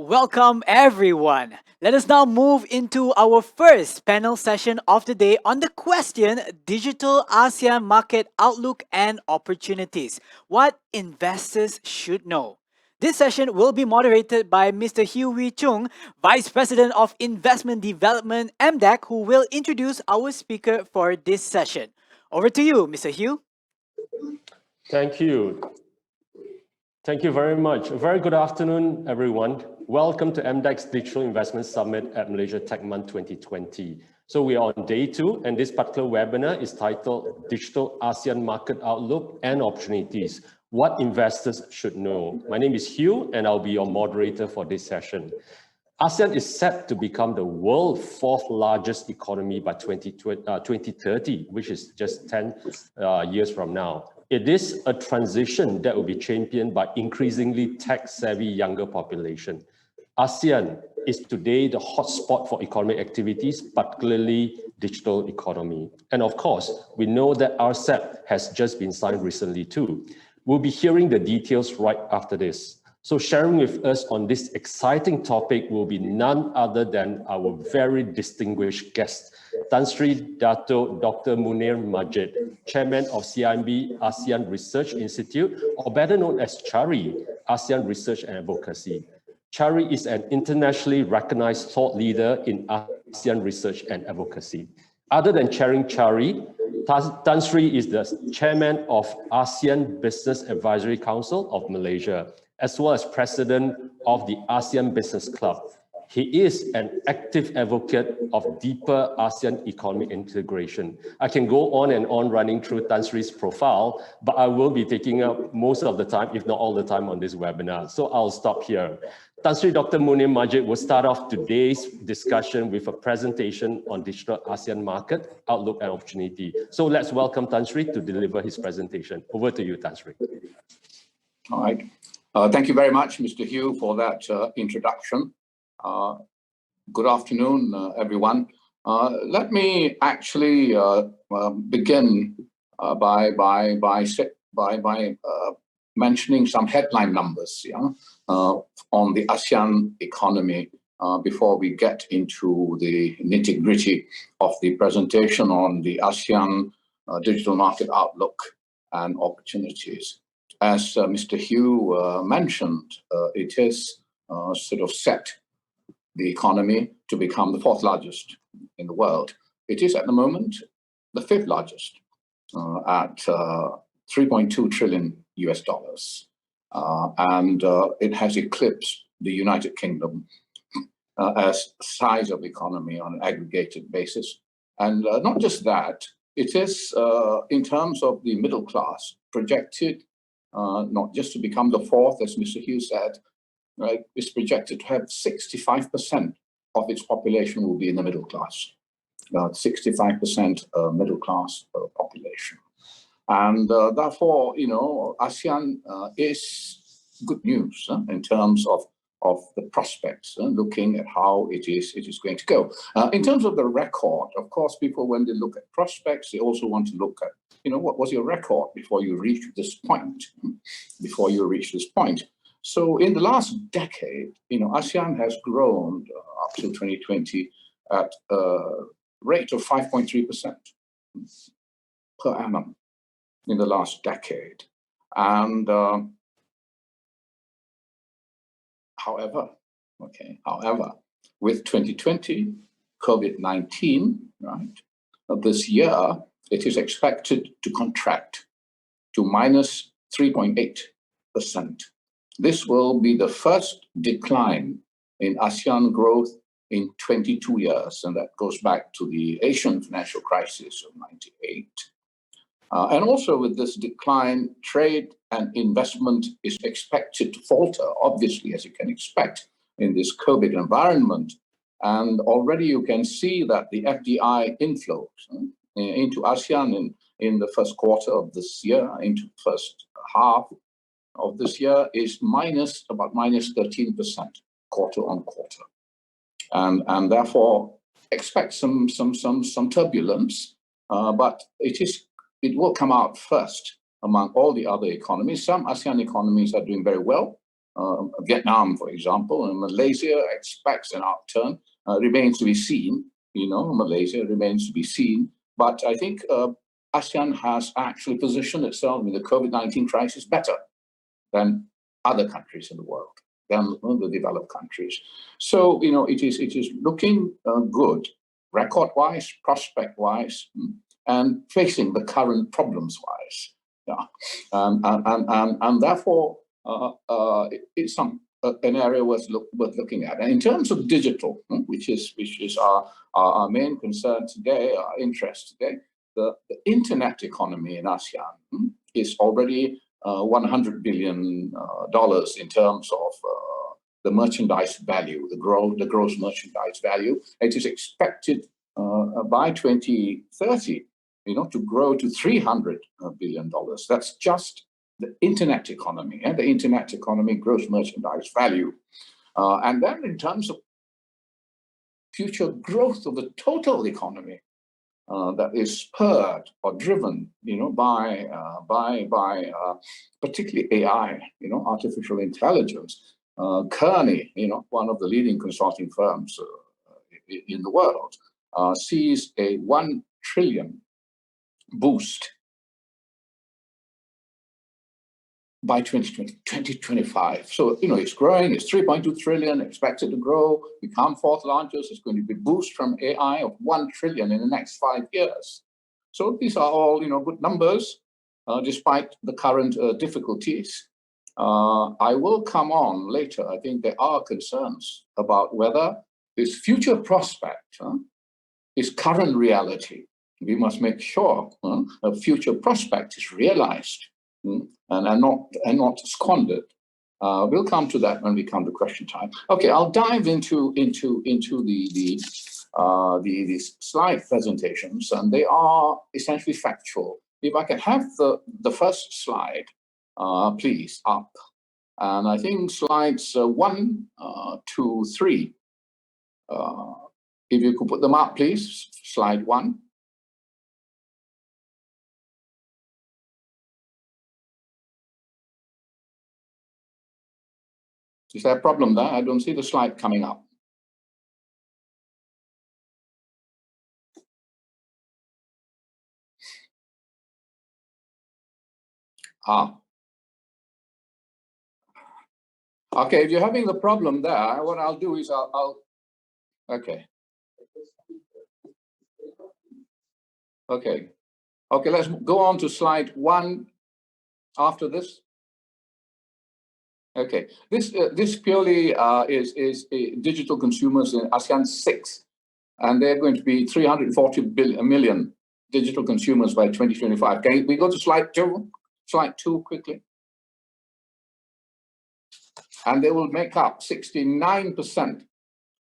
Welcome everyone. Let us now move into our first panel session of the day on the question Digital ASEAN Market Outlook and Opportunities. What investors should know. This session will be moderated by Mr. Choong, Vice President of Investment Development MDEC, who will introduce our speaker for this session. Over to you, Mr. Hugh. Thank you. Thank you very much. A very good afternoon, everyone. Welcome to MDEC's Digital Investment Summit at Malaysia Tech Month 2020. So we are on day 2, and this particular webinar is titled Digital ASEAN Market Outlook and Opportunities, What Investors Should Know. My name is Hugh, and I'll be your moderator for this session. ASEAN is set to become the world's 4th largest economy by 2030, which is just 10 years from now. It is a transition that will be championed by increasingly tech-savvy younger population. ASEAN is today the hotspot for economic activities, particularly digital economy. And of course, we know that RCEP has just been signed recently too. We'll be hearing the details right after this. So sharing with us on this exciting topic will be none other than our very distinguished guest, Tan Sri Dato Dr. Munir Majid, Chairman of CIMB ASEAN Research Institute, or better known as CARI, ASEAN Research and Advocacy. CARI is an internationally recognized thought leader in ASEAN research and advocacy. Other than chairing CARI, Tan Sri is the Chairman of ASEAN Business Advisory Council of Malaysia, as well as President of the ASEAN Business Club. He is an active advocate of deeper ASEAN economic integration. I can go on and on running through Tan Sri's profile, but I will be taking up most of the time, if not all the time, on this webinar. So I'll stop here. Tan Sri Dr. Munir Majid will start off today's discussion with a presentation on digital ASEAN market, outlook and opportunity. So let's welcome Tan Sri to deliver his presentation. Over to you, Tan Sri. All right. Thank you very much, Mr. Hugh, for that introduction. Good afternoon, everyone. Let me actually begin by mentioning some headline numbers, on the ASEAN economy before we get into the nitty-gritty of the presentation on the ASEAN digital market outlook and opportunities. As Mr. Hugh mentioned, it is sort of set the economy to become the 4th largest in the world. It is at the moment the 5th largest at $3.2 trillion US. And it has eclipsed the United Kingdom as size of economy on an aggregated basis. And not just that, it is in terms of the middle class projected not just to become the 4th, as Mr. Hughes said, right? It's projected to have 65% of its population will be in the middle class. 65% middle class population. And therefore, ASEAN is good news in terms of the prospects, looking at how it is going to go. In terms of the record, of course, people, when they look at prospects, they also want to look at, what was your record before you reached this point? So in the last decade, ASEAN has grown up to 2020 at a rate of 5.3% per annum in the last decade. And however, with 2020, COVID-19, right, this year, it is expected to contract to minus 3.8%. This will be the first decline in ASEAN growth in 22 years, and that goes back to the Asian financial crisis of '98. And also with this decline, trade and investment is expected to falter, obviously, as you can expect in this COVID environment. And already you can see that the FDI inflows into ASEAN in the first quarter of this year, into the first half of this year, is about minus 13% quarter on quarter. And therefore expect some turbulence, but it will come out first among all the other economies. Some ASEAN economies are doing very well, Vietnam, for example, and Malaysia expects an upturn. Remains to be seen. Malaysia remains to be seen. But I think ASEAN has actually positioned itself in the COVID-19 crisis better than other countries in the world, than the developed countries. So, it is looking good, record-wise, prospect-wise, and facing the current problems-wise. Yeah, and therefore, it's an area worth looking at. And in terms of digital, which is our main concern today, our interest today, the internet economy in ASEAN is already $100 billion in terms of the merchandise value, the gross merchandise value. It is expected by 2030, to grow to $300 billion. That's just the internet economy, and the internet economy gross merchandise value. And then in terms of future growth of the total economy, that is spurred or driven, by particularly AI, artificial intelligence. CARI, one of the leading consulting firms in the world, sees a 1 trillion boost by 2025. So, it's growing, it's 3.2 trillion, expected to grow, become fourth largest. It's going to be a boost from AI of 1 trillion in the next 5 years. So these are all, good numbers, despite the current difficulties. I will come on later. I think there are concerns about whether this future prospect is current reality. We must make sure a future prospect is realized and not squandered. We'll come to that when we come to question time. Okay, I'll dive into the slide presentations, and they are essentially factual. If I can have the first slide, please, up. And I think slides 1, 2, 3. If you could put them up, please. Slide 1. Is there a problem there? I don't see the slide coming up. Okay, if you're having the problem there, what I'll do is okay. Okay, let's go on to slide 1 after this. Okay, this purely is digital consumers in ASEAN 6, and they're going to be 340 million digital consumers by 2025. Can we go to slide 2? Slide 2 quickly. And they will make up 69%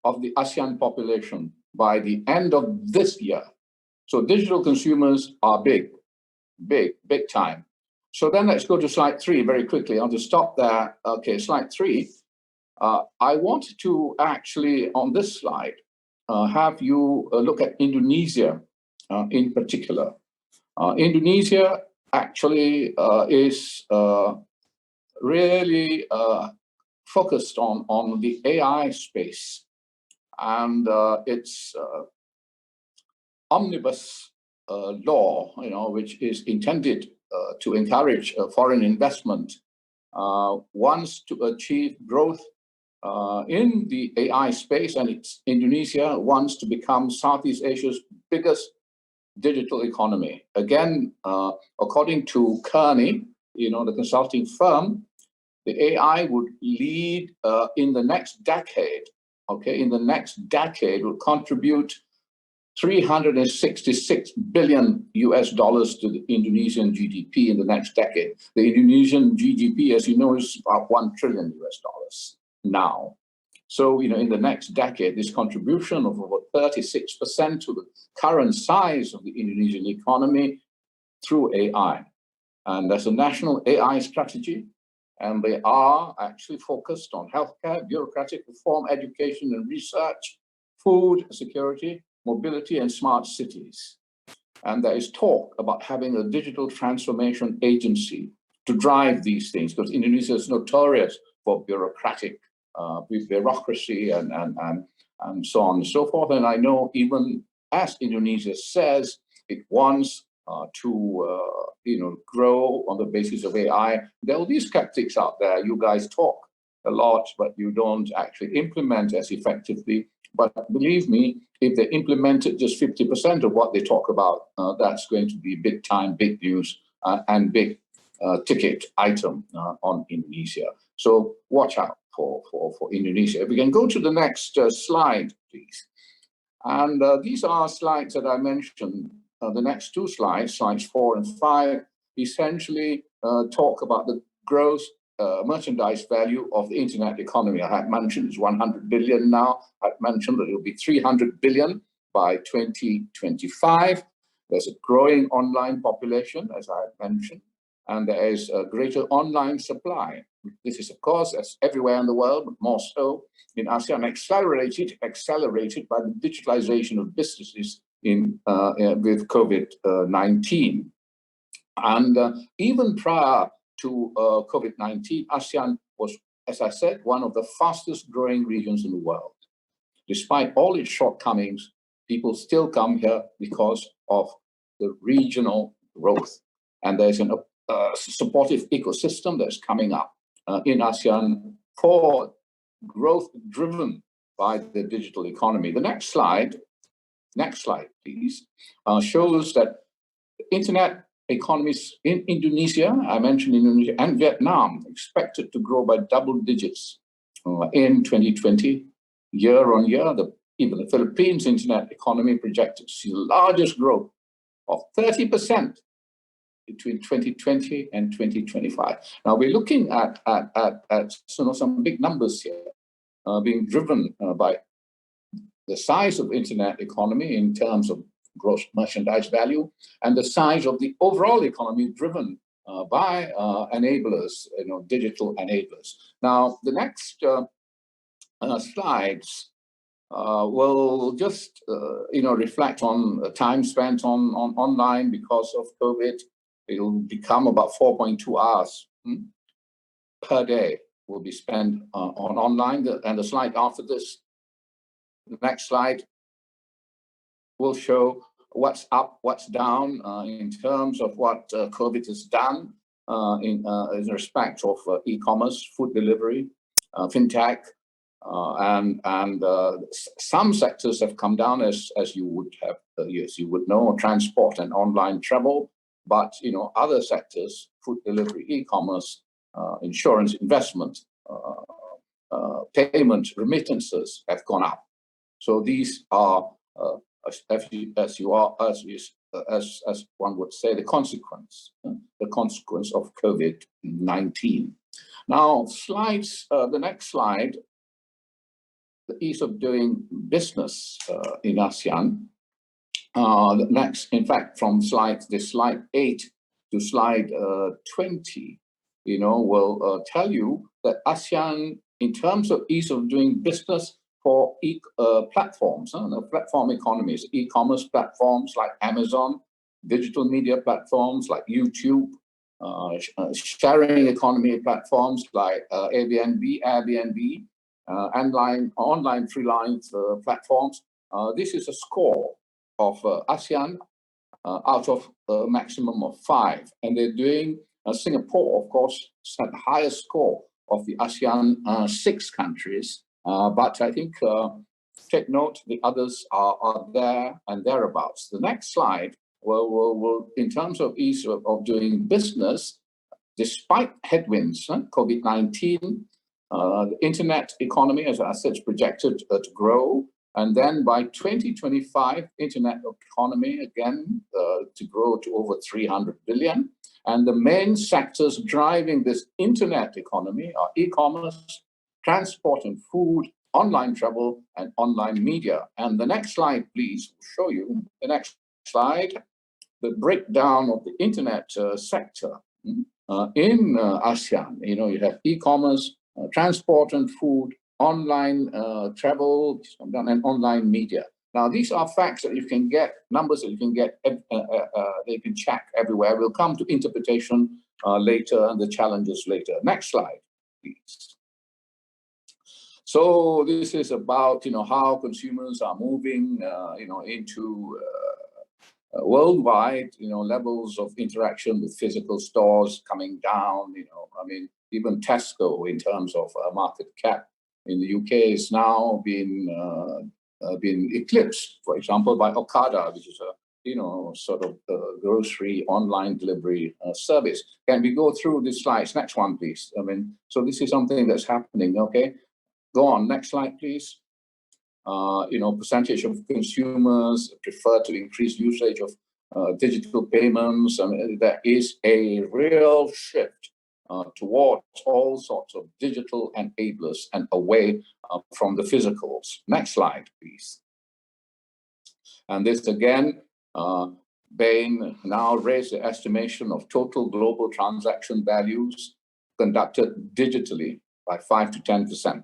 of the ASEAN population by the end of this year. So digital consumers are big time. So then let's go to slide 3 very quickly. I'll just stop there. Okay, slide 3. I want to actually, on this slide, have you look at Indonesia in particular. Indonesia actually is really focused on the AI space, and its omnibus law, which is intended to encourage foreign investment, wants to achieve growth in the AI space, and Indonesia wants to become Southeast Asia's biggest digital economy. Again, according to CARI, the consulting firm, the AI would lead in the next decade. Okay, in the next decade, will contribute $366 billion to the Indonesian GDP in the next decade. The Indonesian GDP, as you know, is about $1 trillion now. So, in the next decade, this contribution of over 36% to the current size of the Indonesian economy through AI. And there's a national AI strategy, and they are actually focused on healthcare, bureaucratic reform, education and research, food security, mobility, and smart cities. And there is talk about having a digital transformation agency to drive these things, because Indonesia is notorious for bureaucracy and so on and so forth. And I know even as Indonesia says it wants to grow on the basis of AI, there will be skeptics out there. You guys talk a lot, but you don't actually implement as effectively. But believe me, if they implemented just 50% of what they talk about, that's going to be big time, big news, and big ticket item on Indonesia. So watch out for Indonesia. If we can go to the next slide, please. And these are slides that I mentioned. The next two slides, slides 4 and 5, essentially talk about the gross merchandise value of the internet economy. I had mentioned it's 100 billion now. I mentioned that it will be 300 billion by 2025. There's a growing online population, as I mentioned, and there is a greater online supply. This is, of course, as everywhere in the world, but more so in ASEAN, accelerated by the digitalization of businesses with COVID-19. And even prior to COVID-19, ASEAN was, as I said, one of the fastest growing regions in the world. Despite all its shortcomings, people still come here because of the regional growth. And there's a supportive ecosystem that's coming up in ASEAN for growth driven by the digital economy. The next slide, please, shows that internet economies in Indonesia, I mentioned Indonesia, and Vietnam expected to grow by double digits in 2020, year on year. Even the Philippines internet economy projected to see the largest growth of 30% between 2020 and 2025. Now we're looking at some big numbers here being driven by the size of internet economy in terms of gross merchandise value and the size of the overall economy driven by enablers, digital enablers. Now the next slides will just reflect on time spent on online because of COVID. It'll become about 4.2 hours per day will be spent on online. And the slide after this, the next slide, will show what's up, what's down in terms of what COVID has done in respect of e-commerce, food delivery, fintech, and some sectors have come down as you would have, yes, you would know, transport and online travel. But other sectors, food delivery, e-commerce, insurance, investment, payment, remittances have gone up. So these are, as one would say, the consequence of COVID-19. Now, the next slide, the ease of doing business in ASEAN. The next, in fact, from slide 8 to slide 20, will tell you that ASEAN, in terms of ease of doing business for platforms, the platform economies, e-commerce platforms like Amazon, digital media platforms like YouTube, sharing economy platforms like Airbnb, online freelance platforms. This is a score of ASEAN out of a maximum of 5. And they're doing, Singapore, of course, set the highest score of the ASEAN 6 countries. But I think, take note, the others are there and thereabouts. The next slide, will in terms of ease of doing business, despite headwinds, COVID-19, the internet economy, as I said, is projected to grow. And then by 2025, internet economy, again, to grow to over 300 billion. And the main sectors driving this internet economy are e-commerce, transport and food, online travel, and online media. And the next slide, please, will show you, the next slide, the breakdown of the internet sector in ASEAN. You have e-commerce, transport and food, online travel, and online media. Now, these are facts that you can get, numbers that you can get, they can check everywhere. We'll come to interpretation later and the challenges later. Next slide, please. So this is about, how consumers are moving, into worldwide, levels of interaction with physical stores coming down. I mean, even Tesco, in terms of market cap in the UK, is now been eclipsed, for example, by Okada, which is a sort of grocery online delivery service. Can we go through the slides? Next one, please. I mean, so this is something that's happening. Okay, go on. Next slide, please. Percentage of consumers prefer to increase usage of digital payments. I mean, there is a real shift towards all sorts of digital enablers and away from the physicals. Next slide, please. And this again, Bain now raised the estimation of total global transaction values conducted digitally by 5 to 10%.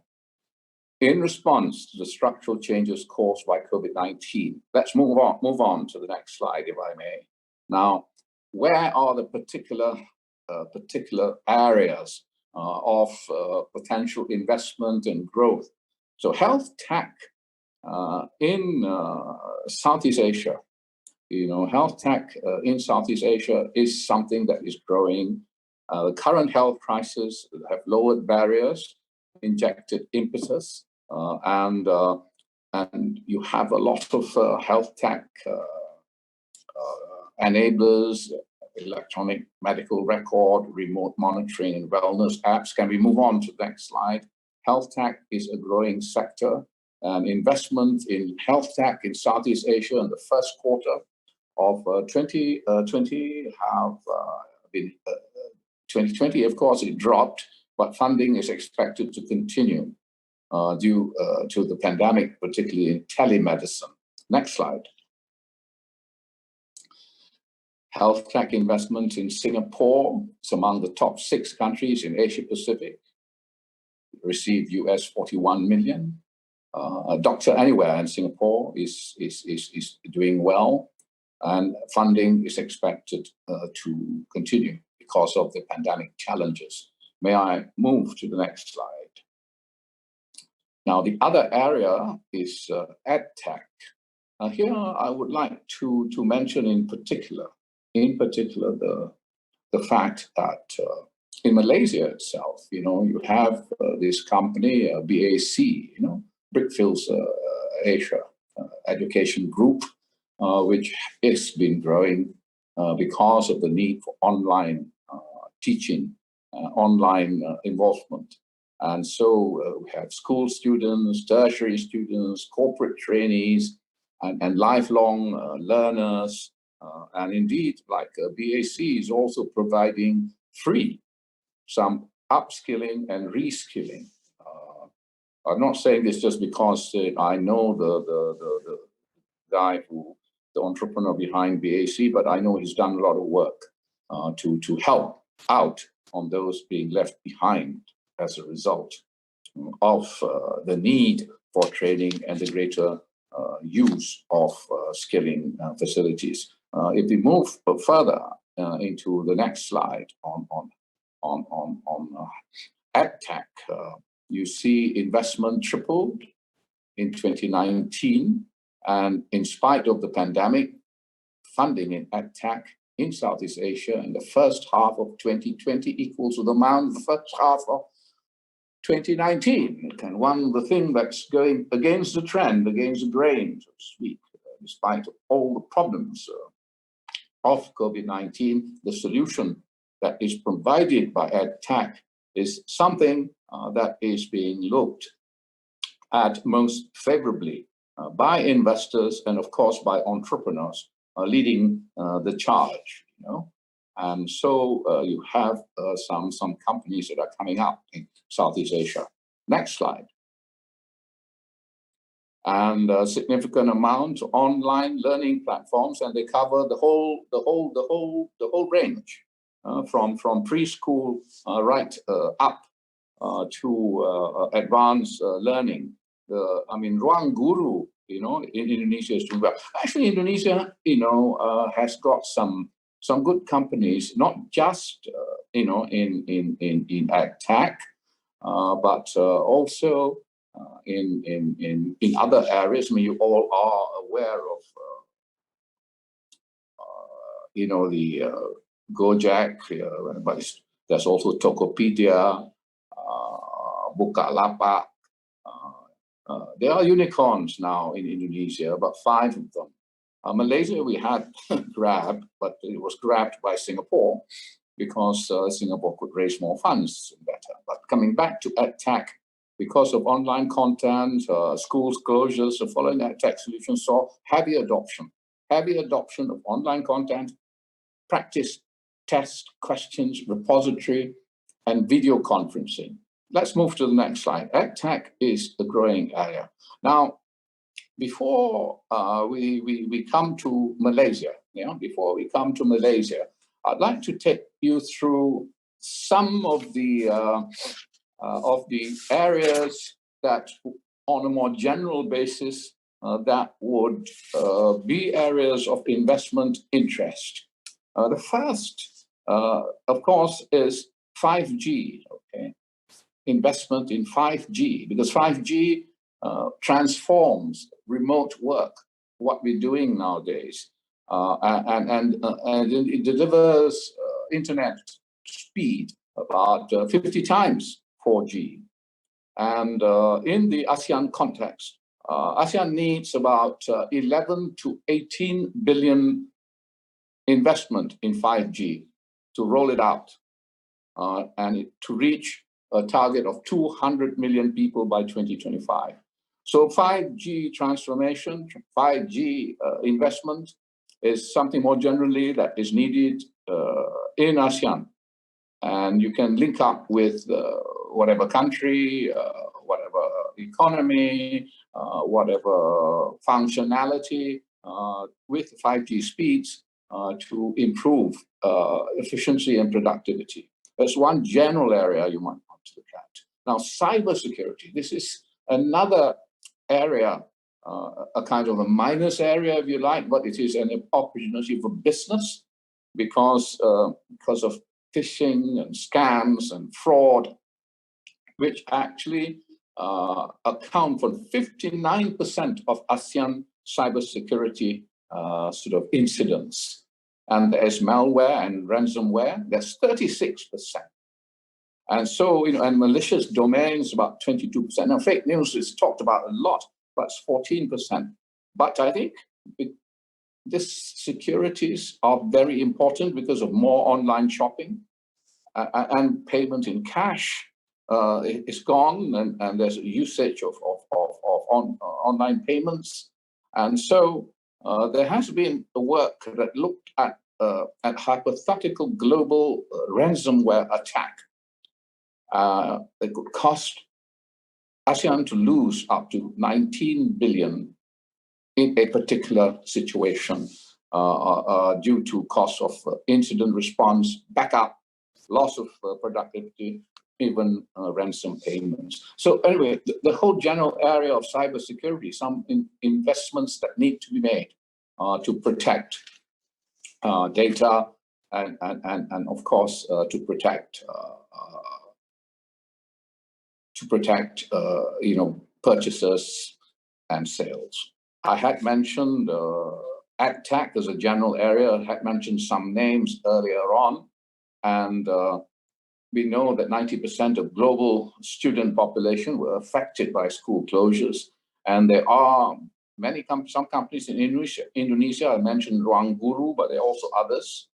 In response to the structural changes caused by COVID-19. Let's move on to the next slide, if I may. Now, where are the particular areas of potential investment and growth? So health tech in Southeast Asia, health tech in Southeast Asia is something that is growing. The current health crisis have lowered barriers, injected impetus, and you have a lot of health tech enablers, electronic medical record, remote monitoring, and wellness apps. Can we move on to the next slide? Health tech is a growing sector, and investment in health tech in Southeast Asia in the first quarter of 2020 have been 2020, of course, it dropped, but funding is expected to continue due to the pandemic, particularly in telemedicine. Next slide. Health tech investment in Singapore is among the top 6 countries in Asia Pacific. Received US 41 million. Doctor Anywhere in Singapore is doing well, and funding is expected to continue because of the pandemic challenges. May I move to the next slide? Now, the other area is EdTech. Here, I would like to mention in particular the fact that in Malaysia itself, you have this company, BAC, Brickfields Asia Education Group, which has been growing because of the need for online teaching, online involvement. And so we have school students, tertiary students, corporate trainees, and lifelong learners. And indeed, like BAC is also providing free some upskilling and reskilling. I'm not saying this just because I know the guy the entrepreneur behind BAC, but I know he's done a lot of work to help out on those being left behind as a result of the need for training and the greater use of skilling facilities. If we move further into the next slide on EdTech, you see investment tripled in 2019, and in spite of the pandemic, funding in EdTech in Southeast Asia in the first half of 2020 equals to the amount of the first half of 2019. And one of the things that's going against the trend, against the grain, so to speak, despite all the problems of COVID-19, the solution that is provided by EdTech is something that is being looked at most favorably by investors and, of course, by entrepreneurs leading the charge. And so you have some companies that are coming up in Southeast Asia. Next slide. And a significant amount of online learning platforms, and they cover the whole range from preschool right up to advanced learning. Ruang Guru, in Indonesia is doing well. Actually, Indonesia, has got some good companies, not just in EdTech, but also in other areas. I mean, you all are aware of the Gojek, but there's also Tokopedia, Bukalapak. There are unicorns now in Indonesia, about 5 of them. Malaysia, we had Grab, but it was grabbed by Singapore because Singapore could raise more funds better. But coming back to EdTech, because of online content, schools closures, the following EdTech solutions saw heavy adoption of online content, practice, test, questions, repository, and video conferencing. Let's move to the next slide. EdTech is a growing area. Now, before we come to Malaysia, I'd like to take you through some of the areas that, on a more general basis, that would be areas of investment interest. The first, of course, is 5G. Okay, investment in 5G, because 5G transforms remote work, what we're doing nowadays, and it delivers internet speed about 50 times 4G. And in the ASEAN context, ASEAN needs about 11 to 18 billion investment in 5G to roll it out and to reach a target of 200 million people by 2025. So 5G transformation, 5G investment is something more generally that is needed in ASEAN. And you can link up with whatever country, whatever economy, whatever functionality with 5G speeds to improve efficiency and productivity. That's one general area you might want to look at. Now, cybersecurity, this is another area, a kind of a minus area, if you like, but it is an opportunity for business because of phishing and scams and fraud, which actually account for 59% of ASEAN cybersecurity sort of incidents. And there's malware and ransomware, that's 36%. And so, and malicious domains, about 22%. Now, fake news is talked about a lot, but it's 14%. But I think these securities are very important because of more online shopping and payment in cash is gone, and there's a usage of online payments. And so there has been a work that looked at hypothetical global ransomware attack. It could cost ASEAN to lose up to 19 billion in a particular situation due to cost of incident response, backup, loss of productivity, even ransom payments. So anyway, the whole general area of cybersecurity, some investments that need to be made to protect data and of course to protect purchases and sales. I had mentioned AgTech as a general area. I had mentioned some names earlier on, and we know that 90% of global student population were affected by school closures, and there are some companies in Indonesia. I mentioned Ruang Guru, but there are also others.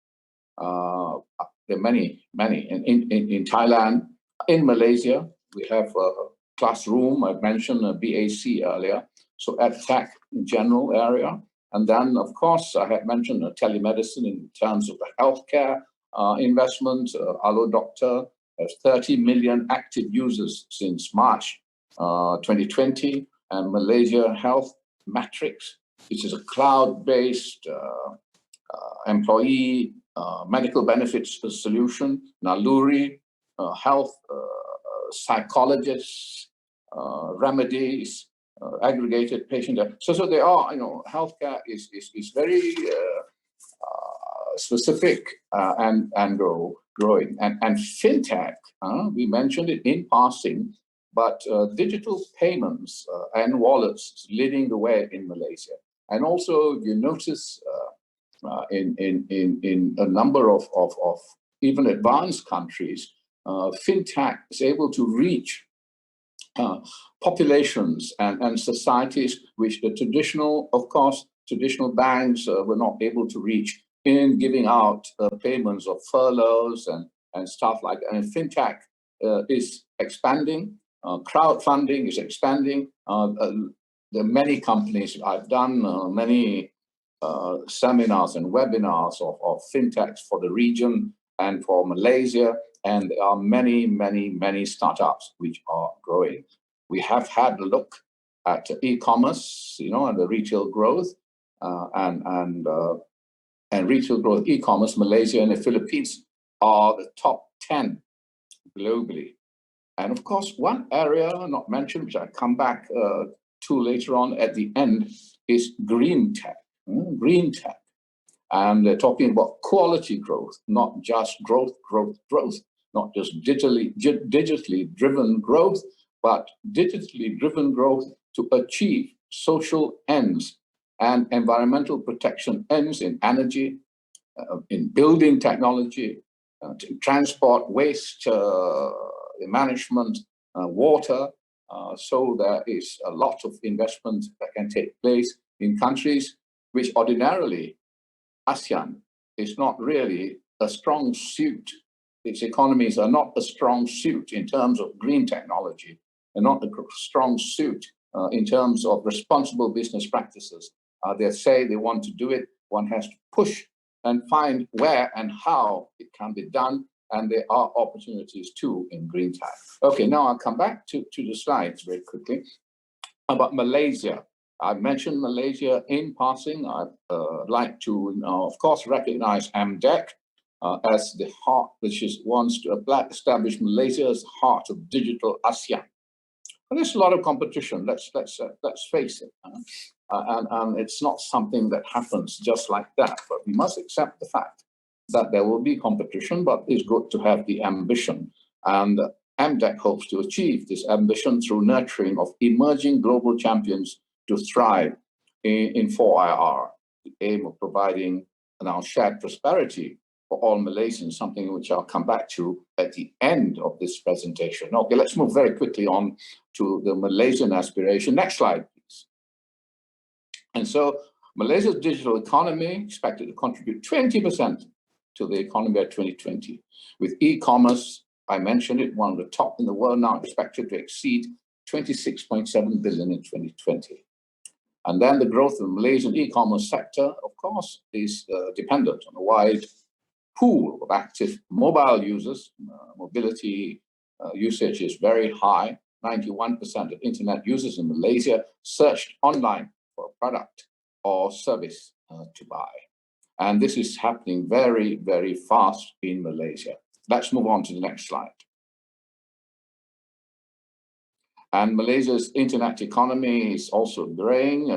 There are many in Thailand, in Malaysia. We have a Classroom. I've mentioned BAC earlier. So EdTech in general area. And then, of course, I had mentioned telemedicine in terms of the healthcare investment. Alo Doctor has 30 million active users since March 2020. And Malaysia Health Matrix, which is a cloud-based employee medical benefits solution. Naluri, health psychologists, remedies, aggregated patient. So they are, healthcare is very specific and growing. And fintech, we mentioned it in passing, but digital payments and wallets leading the way in Malaysia. And also, you notice in a number of even advanced countries, fintech is able to reach populations and societies which the traditional, of course, traditional banks were not able to reach in giving out payments of furloughs and stuff like that. And fintech is expanding, crowdfunding is expanding. There are many companies, I've done many seminars and webinars of fintechs for the region and for Malaysia, and there are many startups which are growing. We have had a look at e-commerce, and the retail growth, and retail growth, e-commerce. Malaysia and the Philippines are the top 10 globally. And of course, one area not mentioned, which I come back to later on at the end, is green tech. Green tech. And they're talking about quality growth, not just growth, not just digitally driven growth, but digitally driven growth to achieve social ends and environmental protection ends in energy, in building technology, transport, waste management, water. So there is a lot of investment that can take place in countries which ordinarily ASEAN is not really a strong suit. Its economies are not a strong suit in terms of green technology, and not a strong suit in terms of responsible business practices. They say they want to do it. One has to push and find where and how it can be done. And there are opportunities too in green tech. Okay, now I'll come back to the slides very quickly about Malaysia. I mentioned Malaysia in passing. I'd like to, of course, recognize MDEC as the heart, which wants to establish Malaysia as the heart of digital ASEAN. And there's a lot of competition. Let's face it, and it's not something that happens just like that. But we must accept the fact that there will be competition, but it's good to have the ambition. And MDEC hopes to achieve this ambition through nurturing of emerging global champions to thrive in 4IR, the aim of providing our shared prosperity for all Malaysians, something which I'll come back to at the end of this presentation. Okay, let's move very quickly on to the Malaysian aspiration. Next slide, please. And so Malaysia's digital economy expected to contribute 20% to the economy by 2020, with e-commerce, I mentioned it, one of the top in the world now, expected to exceed 26.7 billion in 2020. And then the growth of the Malaysian e-commerce sector, of course, is dependent on a wide pool of active mobile users. Mobility usage is very high. 91% of internet users in Malaysia searched online for a product or service to buy. And this is happening very fast in Malaysia. Let's move on to the next slide. And Malaysia's internet economy is also growing.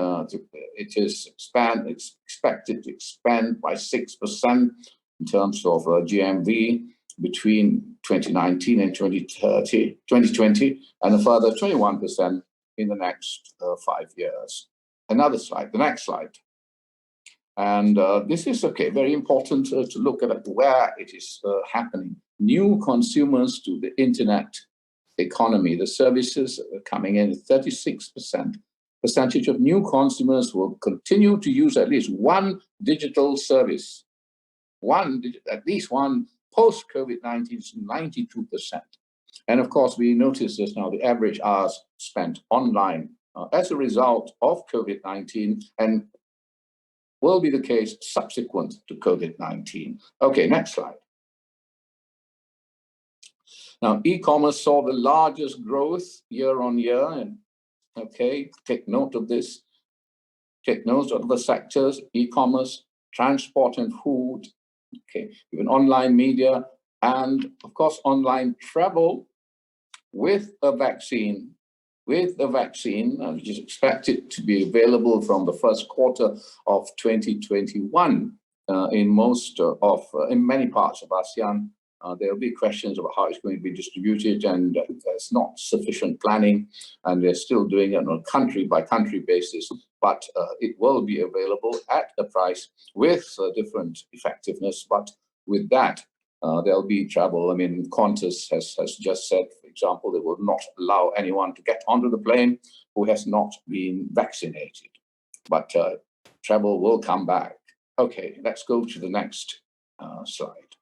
It's expected to expand by 6% in terms of GMV between 2019 and 2020, and a further 21% in the next 5 years. Another slide, the next slide. And this is, very important to look at where it is happening. New consumers to the internet economy, the services are coming in, 36% percentage of new consumers will continue to use at least one digital service. At least one post-COVID-19 is 92%. And of course, we notice this now, the average hours spent online as a result of COVID-19 and will be the case subsequent to COVID-19. Okay, next slide. Now, e-commerce saw the largest growth year on year, and take note of this. Take note of the sectors: e-commerce, transport and food, even online media, and of course, online travel with a vaccine. Which is expected to be available from the first quarter of 2021 in many parts of ASEAN. There will be questions about how it's going to be distributed, and there's not sufficient planning, and they're still doing it on a country-by-country basis, but it will be available at a price with different effectiveness. But with that, there'll be trouble. I mean, Qantas has just said, for example, they will not allow anyone to get onto the plane who has not been vaccinated. But travel will come back. Okay, let's go to the next slide.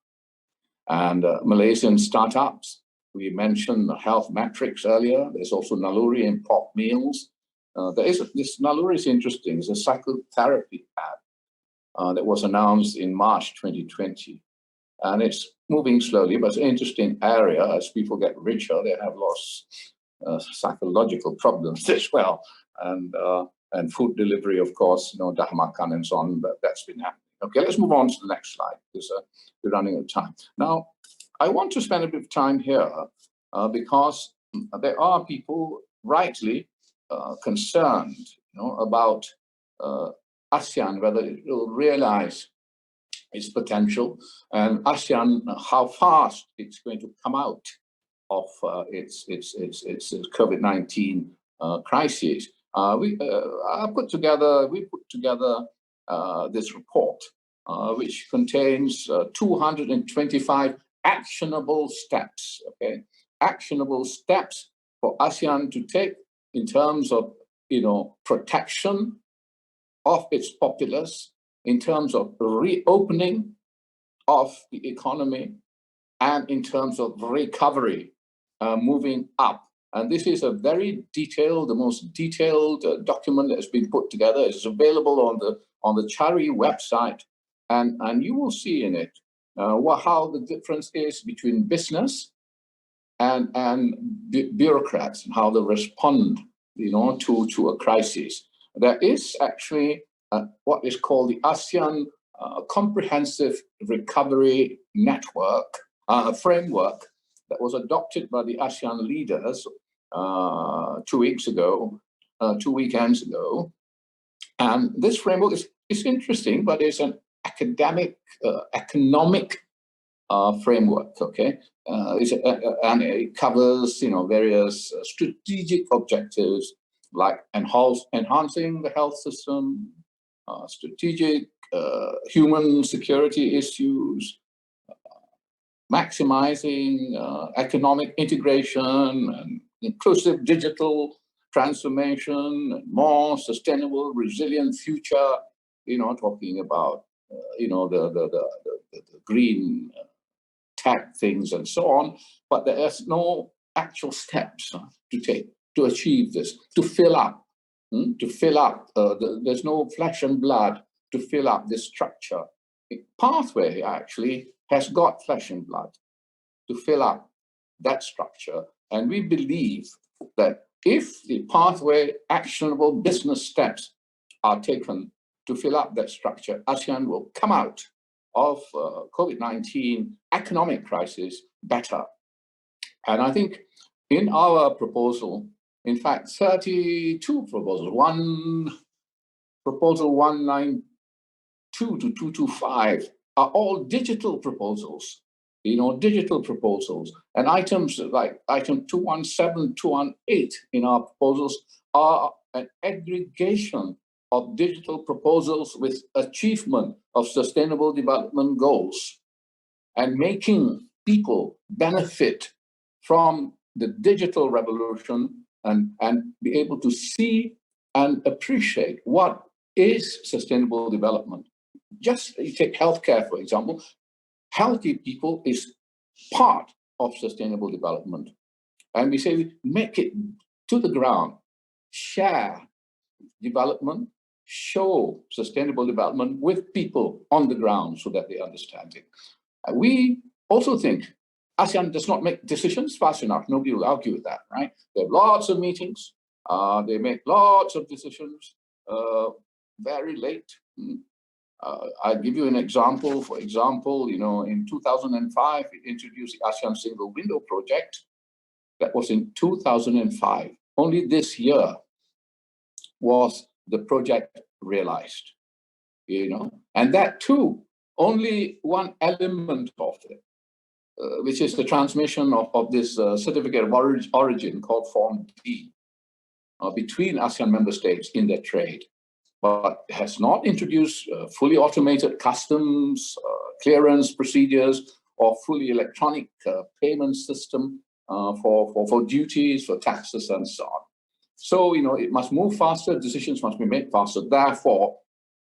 And Malaysian startups, we mentioned the health metrics earlier. There's also Naluri and pop meals. This Naluri is interesting. It's a psychotherapy app that was announced in March 2020. And it's moving slowly, but it's an interesting area. As people get richer, they have lots of psychological problems as well. And food delivery, of course, dah makan and so on, but that's been happening. Okay, let's move on to the next slide, because we're running out of time. Now, I want to spend a bit of time here because there are people rightly concerned, about ASEAN, whether it will realize its potential, and ASEAN, how fast it's going to come out of its COVID-19 crisis. We put together this report, which contains 225 actionable steps. Okay, actionable steps for ASEAN to take in terms of protection of its populace, in terms of reopening of the economy, and in terms of recovery, moving up. And this is a very detailed, the most detailed document that has been put together. It's available on the CARI website, and you will see in it how the difference is between business and bureaucrats, and how they respond, to a crisis. There is actually what is called the ASEAN Comprehensive Recovery Network framework that was adopted by the ASEAN leaders 2 weekends ago. And this framework is interesting, but it's an economic framework, okay? And it covers, various strategic objectives like enhancing the health system, strategic human security issues, maximizing economic integration and inclusive digital transformation, more sustainable, resilient future, talking about, the green tech things and so on, but there's no actual steps to take to achieve this, to fill up, there's no flesh and blood to fill up this structure. The pathway actually has got flesh and blood to fill up that structure. And we believe that if the pathway actionable business steps are taken to fill up that structure, ASEAN will come out of COVID-19 economic crisis better. And I think in our proposal, in fact, 32 proposals, proposal 192 to 225 are all digital proposals, digital proposals. And items like item 217, 218 in our proposals are an aggregation of digital proposals with achievement of sustainable development goals and making people benefit from the digital revolution and be able to see and appreciate what is sustainable development. Just you take healthcare, for example. Healthy people is part of sustainable development. And we say we make it to the ground, share development, show sustainable development with people on the ground so that they understand it. We also think ASEAN does not make decisions fast enough. Nobody will argue with that, right? There are lots of meetings. They make lots of decisions very late. I'll give you an example. For example, in 2005, we introduced the ASEAN Single Window Project. That was in 2005. Only this year was the project realized, and that too, only one element of it, which is the transmission of this certificate of origin called Form D between ASEAN member states in their trade, but has not introduced fully automated customs clearance procedures or fully electronic payment system for duties, for taxes, and so on. So, it must move faster, decisions must be made faster. Therefore,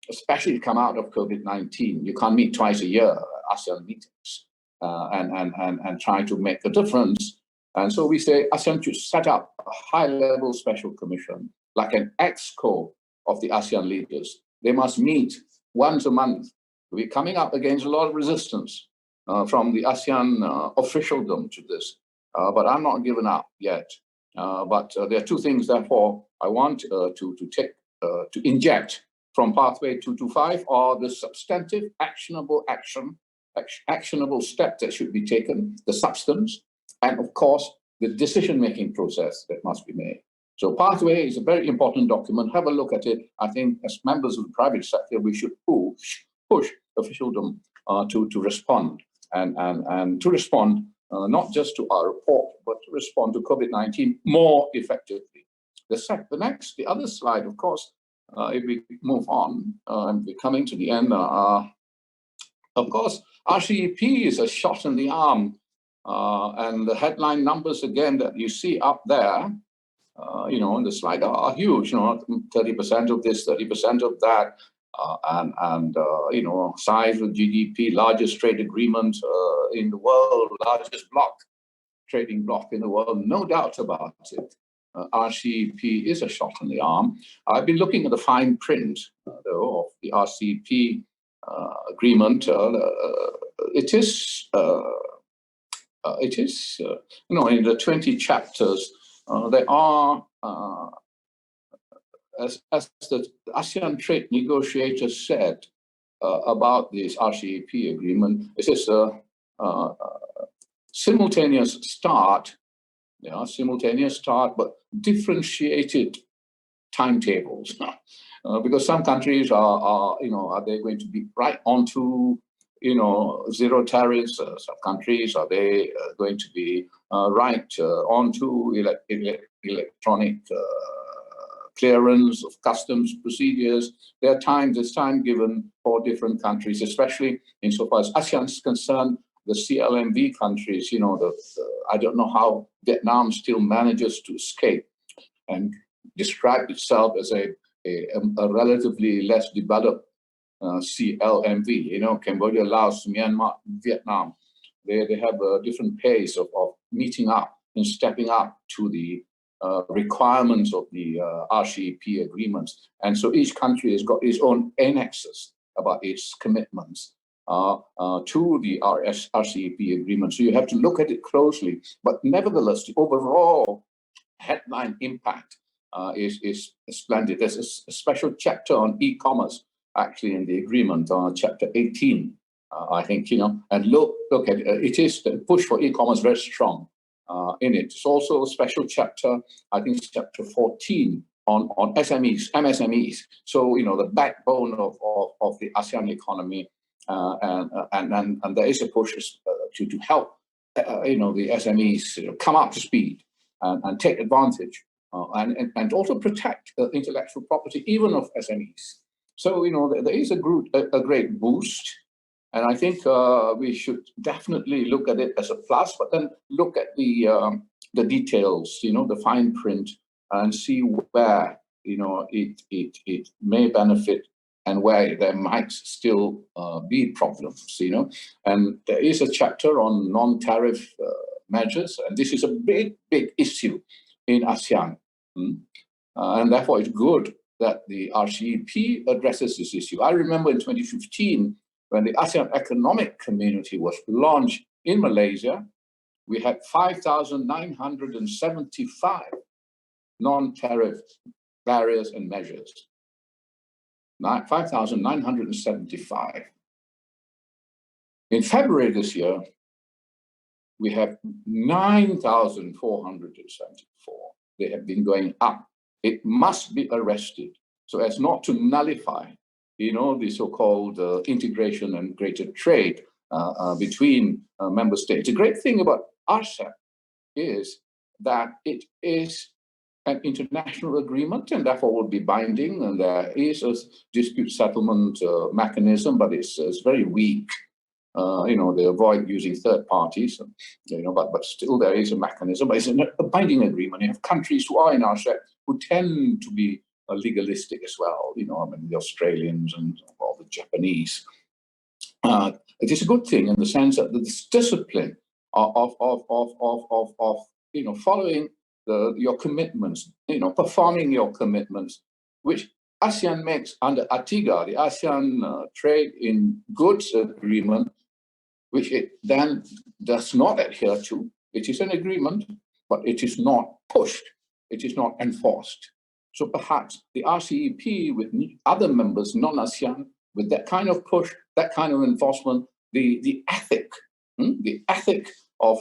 especially come out of COVID-19, you can't meet twice a year, ASEAN meetings, and try to make a difference. And so we say ASEAN should set up a high-level special commission, like an EXCO of the ASEAN leaders. They must meet once a month. We're coming up against a lot of resistance from the ASEAN officialdom to this, but I'm not giving up yet. But there are two things, therefore, I want to inject from Pathway 225 are the substantive actionable step that should be taken, the substance, and of course, the decision-making process that must be made. So Pathway is a very important document. Have a look at it. I think as members of the private sector, we should push officialdom to respond and to respond not just to our report, but to respond to COVID-19 more effectively. The other slide, of course, if we move on, and we're coming to the end, of course, RCEP is a shot in the arm, and the headline numbers again that you see up there, in the slide are huge, 30% of this, 30% of that, and size of GDP, largest trade agreement in the world, largest trading bloc in the world, no doubt about it. RCEP is a shot in the arm. I've been looking at the fine print, though, of the RCEP agreement. It is, in the 20 chapters, there are, as the ASEAN trade negotiator said about this RCEP agreement, it is a simultaneous start, but differentiated timetables. Because some countries are they going to be right onto, zero tariffs? Some countries, are they going to be right onto electronic clearance of customs procedures? There's time given for different countries, especially insofar as ASEAN is concerned. The CLMV countries, I don't know how Vietnam still manages to escape and describe itself as a relatively less developed CLMV. Cambodia, Laos, Myanmar, Vietnam, they have a different pace of meeting up and stepping up to the requirements of the RCEP agreements. And so each country has got its own annexes about its commitments to the RCEP agreement. So you have to look at it closely. But nevertheless, the overall headline impact is splendid. There's a special chapter on e-commerce, actually, in the agreement, chapter 18, I think, and look at it. It is the push for e-commerce very strong in it. It's also a special chapter, I think it's chapter 14, on SMEs, MSMEs. So, the backbone of the ASEAN economy. And there is a push to help, the SMEs come up to speed and take advantage and also protect intellectual property, even of SMEs. So, there is a great boost. And I think we should definitely look at it as a plus, but then look at the details, the fine print, and see where, it may benefit and where there might still be problems, And there is a chapter on non-tariff measures, and this is a big, big issue in ASEAN. And therefore, it's good that the RCEP addresses this issue. I remember in 2015, when the ASEAN Economic Community was launched in Malaysia, we had 5,975 non-tariff barriers and measures. 5,975. In February this year, we have 9,474. They have been going up. It must be arrested so as not to nullify, the so-called integration and greater trade between member states. The great thing about RCEP is that it is an international agreement and therefore will be binding, and there is a dispute settlement mechanism, but it's very weak. They avoid using third parties, but still there is a mechanism. But it's a binding agreement. You have countries who are in RCEP who tend to be legalistic as well. The Australians and all the Japanese. It is a good thing in the sense that this discipline of following your commitments, performing your commitments, which ASEAN makes under ATIGA, the ASEAN Trade in Goods Agreement, which it then does not adhere to. It is an agreement, but it is not pushed. It is not enforced. So perhaps the RCEP with other members, non-ASEAN, with that kind of push, that kind of enforcement, the ethic of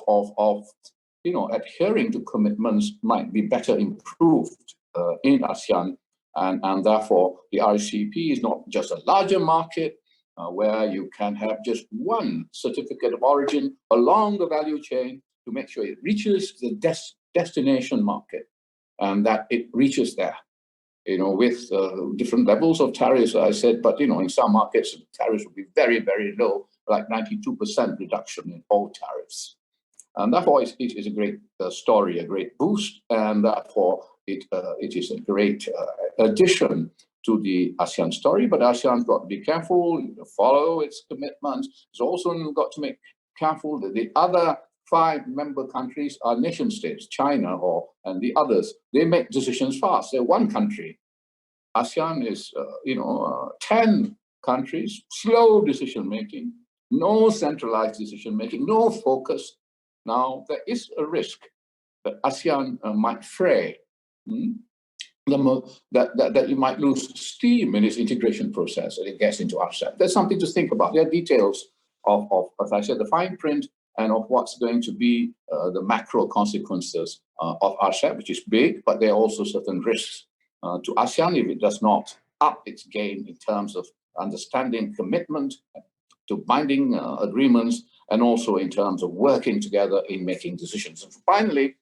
adhering to commitments might be better improved in ASEAN, and therefore the RCEP is not just a larger market where you can have just one certificate of origin along the value chain to make sure it reaches the destination market, and that it reaches there. With different levels of tariffs, I said, but in some markets, tariffs will be very, very low, like 92% reduction in all tariffs. And therefore, it is a great story, a great boost, and therefore it is a great addition to the ASEAN story. But ASEAN's got to be careful, follow its commitments. It's also got to make careful that the other 5 member countries are nation states, China and the others. They make decisions fast. They're one country. ASEAN is 10 countries, slow decision making, no centralized decision making, no focus. Now there is a risk that ASEAN might fray, that you might lose steam in its integration process as it gets into RCEP. There's something to think about. There are details of, as I said, the fine print, and of what's going to be the macro consequences of RCEP, which is big, but there are also certain risks to ASEAN if it does not up its game in terms of understanding commitment to binding agreements, and also in terms of working together in making decisions. And finally,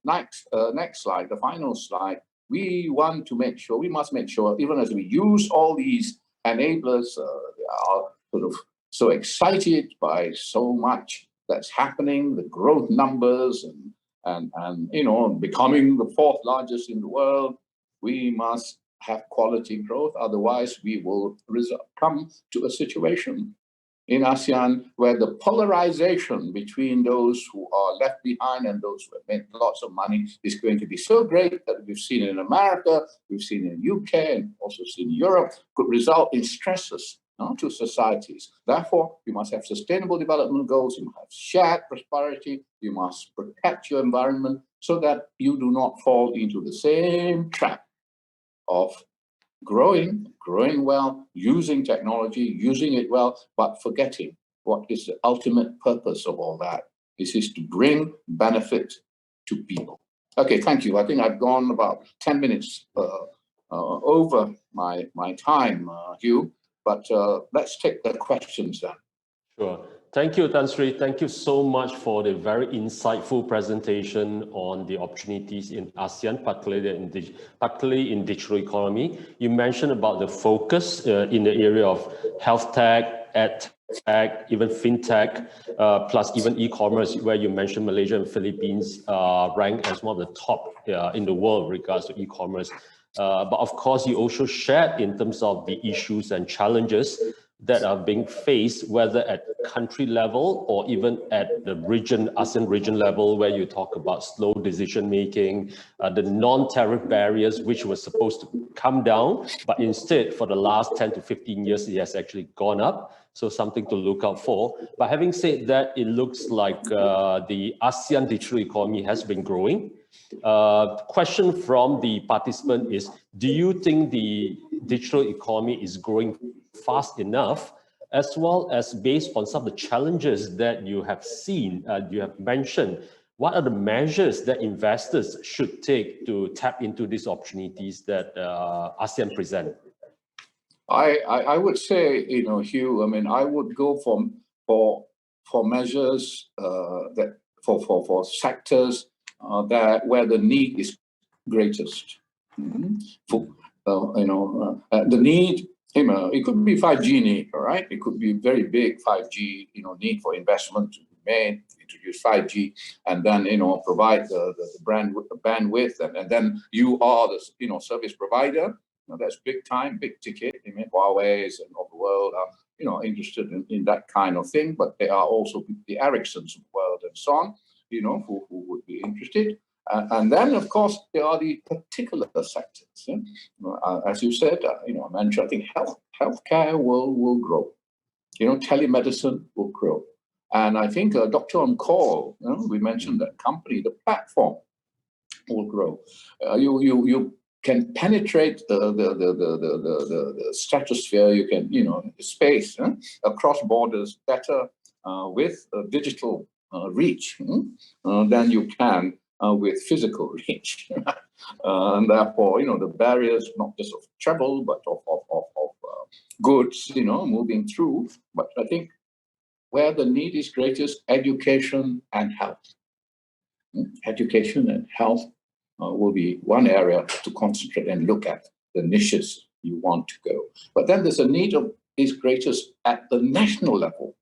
next slide, the final slide, we must make sure, even as we use all these enablers, are sort of so excited by so much that's happening, the growth numbers and becoming the 4th largest in the world, we must have quality growth. Otherwise, we will come to a situation in ASEAN where the polarization between those who are left behind and those who have made lots of money is going to be so great that we've seen in America, we've seen in UK, and also seen in Europe, could result in stresses to societies. Therefore, you must have sustainable development goals, you must have shared prosperity, you must protect your environment so that you do not fall into the same trap of growing well, using technology, using it well, but forgetting what is the ultimate purpose of all that. This is to bring benefit to people. Okay, thank you. I think I've gone about 10 minutes over my time, Hugh, but let's take the questions then. Sure. Thank you, Tan Sri. Thank you so much for the very insightful presentation on the opportunities in ASEAN, particularly in digital economy. You mentioned about the focus in the area of health tech, ed tech, even fintech, plus even e-commerce, where you mentioned Malaysia and Philippines ranked as one of the top in the world with regards to e-commerce. But of course, you also shared in terms of the issues and challenges that are being faced, whether at country level or even at the region, ASEAN region level, where you talk about slow decision making, the non-tariff barriers, which were supposed to come down, but instead for the last 10 to 15 years, it has actually gone up. So something to look out for. But having said that, it looks like the ASEAN digital economy has been growing. Question from the participant is, do you think the digital economy is growing fast enough, as well as based on some of the challenges that you have seen, you have mentioned, what are the measures that investors should take to tap into these opportunities that ASEAN present? I would say, Hugh, I mean, I would go for measures that for sectors that where the need is greatest. For, the need, it could be 5G need, all right? It could be very big 5G, need for investment to be made, introduce 5G, and then, provide the bandwidth, and then you are the, service provider. That's big time, big ticket. I mean, Huawei's and of the world are, interested in that kind of thing, but there are also the Ericssons of the world and so on, who would be interested. And then, of course, there are the particular sectors. As you said, I mentioned, I think healthcare will grow. Telemedicine will grow. And I think Doctor on Call, we mentioned that company, the platform will grow. You can penetrate the stratosphere. You can, space across borders better with digital reach than you can with physical reach. And therefore, the barriers not just of travel, but of goods, moving through. But I think where the need is greatest, education and health. Education and health will be one area to concentrate and look at the niches you want to go. But then there's a need is greatest at the national level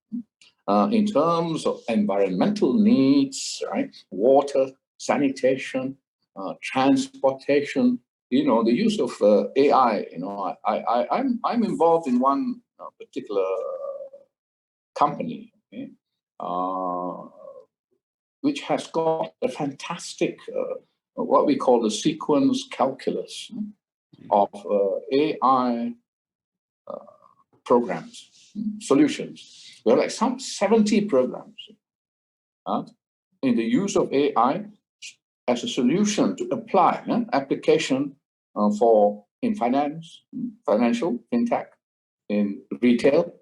in terms of environmental needs, right? Water, sanitation, transportation, the use of AI. I'm involved in one particular company, okay? Which has got a fantastic, what we call the sequence calculus of AI programs, solutions. We have like some 70 programs in the use of AI as a solution to apply application in finance, financial, fintech, in retail,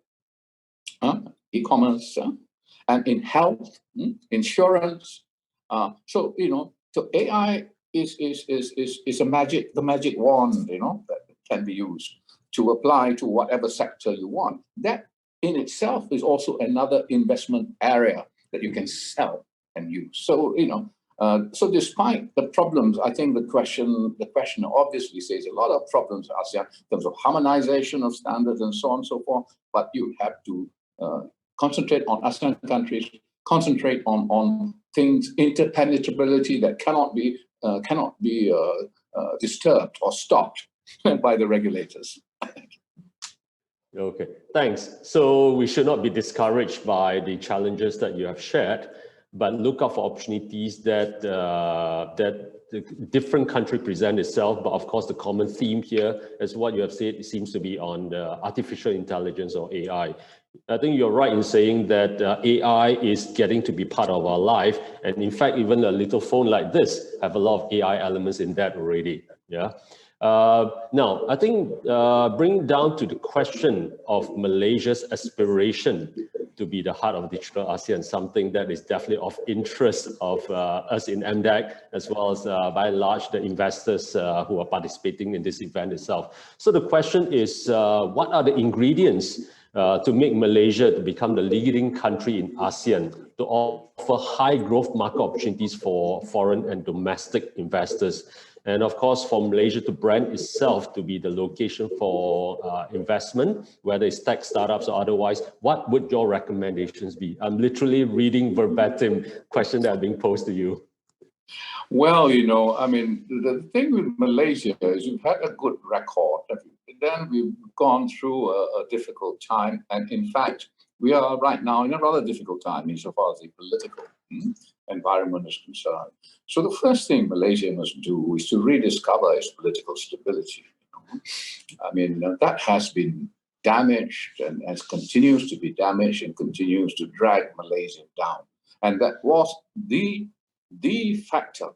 e-commerce, and in health, insurance. So AI is the magic wand, that can be used to apply to whatever sector you want. That in itself is also another investment area that you can sell and use. So so despite the problems, I think the question obviously says a lot of problems in ASEAN in terms of harmonization of standards and so on and so forth. But you have to concentrate on ASEAN countries, concentrate on things, interpenetrability that cannot be disturbed or stopped by the regulators. Okay, thanks. So we should not be discouraged by the challenges that you have shared, but look out for opportunities that the different country present itself. But of course, the common theme here, as what you have said, it seems to be on the artificial intelligence or AI. I think you're right in saying that AI is getting to be part of our life. And in fact, even a little phone like this have a lot of AI elements in that already. Yeah. Now, I think bring down to the question of Malaysia's aspiration to be the heart of digital ASEAN, something that is definitely of interest of us in MDEC, as well as by and large the investors who are participating in this event itself. So the question is, what are the ingredients to make Malaysia to become the leading country in ASEAN to offer high growth market opportunities for foreign and domestic investors? And of course, for Malaysia to brand itself to be the location for investment, whether it's tech startups or otherwise, what would your recommendations be? I'm literally reading verbatim questions that are being posed to you. Well, I mean, the thing with Malaysia is you've had a good record. Then we've gone through a difficult time. And in fact, we are right now in a rather difficult time insofar as the political environment is concerned. So the first thing Malaysia must do is to rediscover its political stability. I mean, that has been damaged and continues to be damaged and continues to drag Malaysia down. And that was the factor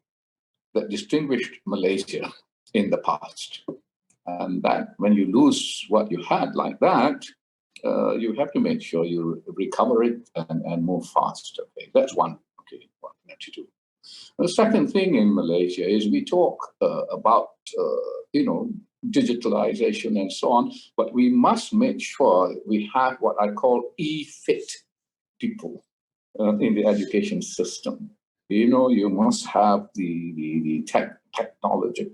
that distinguished Malaysia in the past. And that when you lose what you had like that, you have to make sure you recover it and move fast. Okay, that's one. Okay, what we have to do. The second thing in Malaysia is we talk about digitalization and so on, but we must make sure we have what I call e-fit people in the education system. You know, you must have the technology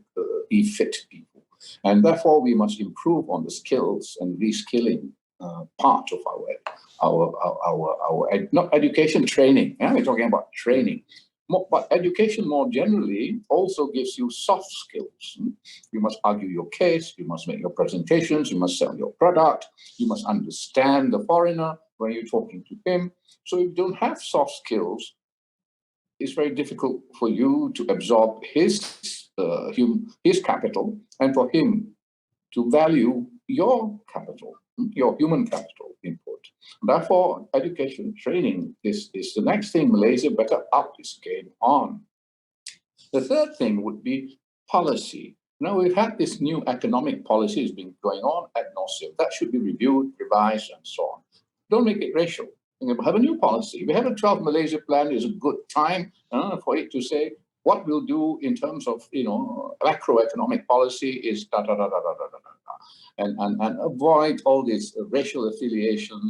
e-fit people, and therefore we must improve on the skills and reskilling part of our not education, training. Yeah, we're talking about training. But education more generally also gives you soft skills. You must argue your case, you must make your presentations, you must sell your product, you must understand the foreigner when you're talking to him. So if you don't have soft skills, it's very difficult for you to absorb his capital and for him to value your capital, your human capital input. Therefore, education training is the next thing Malaysia better up its game on. The third thing would be policy. Now, we've had this new economic policy has been going on ad nauseum. That should be reviewed, revised, and so on. Don't make it racial. Have a new policy. We have a 12 Malaysia plan. Is a good time for it to say what we'll do in terms of, macroeconomic policy is da da da da da da da da, and avoid all this racial affiliation.